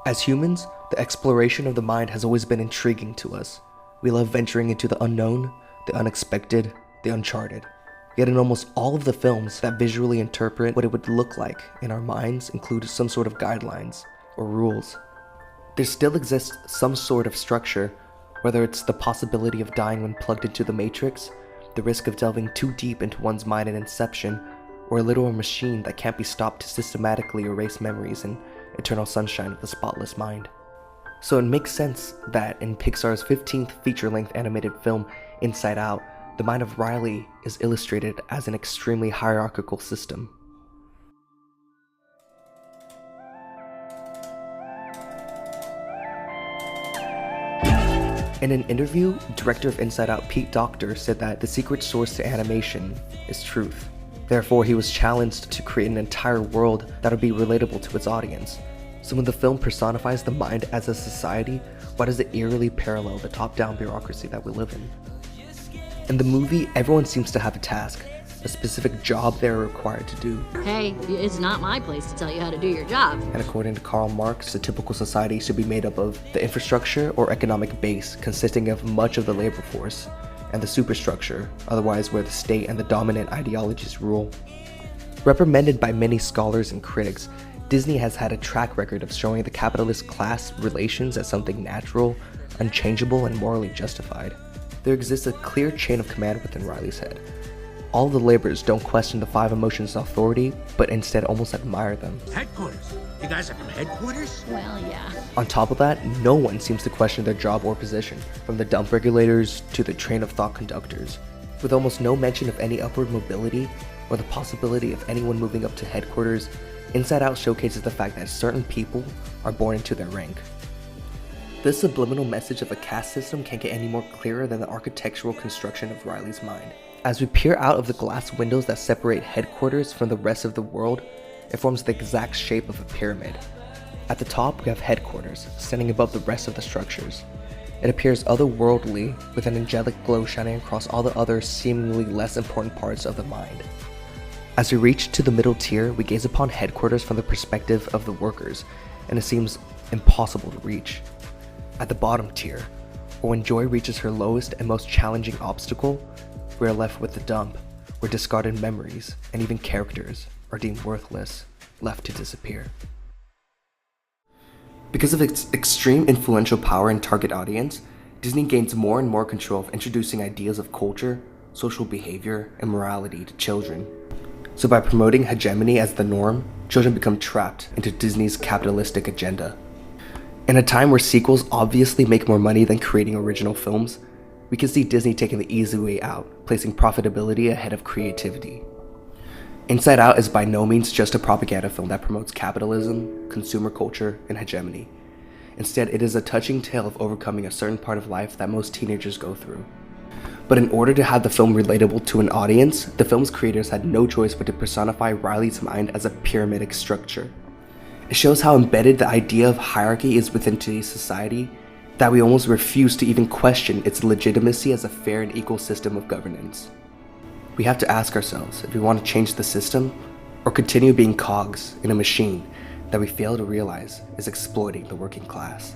As humans, the exploration of the mind has always been intriguing to us. We love venturing into the unknown, the unexpected, the uncharted. Yet in almost all of the films that visually interpret what it would look like in our minds include some sort of guidelines or rules. There still exists some sort of structure, whether it's the possibility of dying when plugged into the Matrix, the risk of delving too deep into one's mind in Inception, or a literal machine that can't be stopped to systematically erase memories in eternal sunshine of the spotless mind. So it makes sense that in Pixar's 15th feature-length animated film, Inside Out, the mind of Riley is illustrated as an extremely hierarchical system. In an interview, director of Inside Out Pete Docter said that the secret source to animation is truth. Therefore, he was challenged to create an entire world that would be relatable to its audience. So when the film personifies the mind as a society, why does it eerily parallel the top-down bureaucracy that we live in? In the movie, everyone seems to have a task, a specific job they're required to do. Hey, it's not my place to tell you how to do your job. And according to Karl Marx, a typical society should be made up of the infrastructure or economic base, consisting of much of the labor force, and the superstructure, otherwise where the state and the dominant ideologies rule. Reprimanded by many scholars and critics, Disney has had a track record of showing the capitalist class relations as something natural, unchangeable, and morally justified. There exists a clear chain of command within Riley's head. All the laborers don't question the five emotions' authority, but instead almost admire them. Headquarters? You guys are from headquarters? Well, yeah. On top of that, no one seems to question their job or position, from the dump regulators to the train of thought conductors. With almost no mention of any upward mobility, or the possibility of anyone moving up to headquarters, Inside Out showcases the fact that certain people are born into their rank. This subliminal message of a caste system can't get any more clearer than the architectural construction of Riley's mind. As we peer out of the glass windows that separate headquarters from the rest of the world, it forms the exact shape of a pyramid. At the top, we have headquarters, standing above the rest of the structures. It appears otherworldly, with an angelic glow shining across all the other seemingly less important parts of the mind. As we reach to the middle tier, we gaze upon headquarters from the perspective of the workers, and it seems impossible to reach. At the bottom tier, or when Joy reaches her lowest and most challenging obstacle, we are left with the dump, where discarded memories and even characters are deemed worthless, left to disappear. Because of its extreme influential power and target audience, Disney gains more and more control of introducing ideas of culture, social behavior, and morality to children. So by promoting hegemony as the norm, children become trapped into Disney's capitalistic agenda. In a time where sequels obviously make more money than creating original films, we can see Disney taking the easy way out, placing profitability ahead of creativity. Inside Out is by no means just a propaganda film that promotes capitalism, consumer culture, and hegemony. Instead, it is a touching tale of overcoming a certain part of life that most teenagers go through. But in order to have the film relatable to an audience, the film's creators had no choice but to personify Riley's mind as a pyramidic structure. It shows how embedded the idea of hierarchy is within today's society, that we almost refuse to even question its legitimacy as a fair and equal system of governance. We have to ask ourselves if we want to change the system, or continue being cogs in a machine that we fail to realize is exploiting the working class.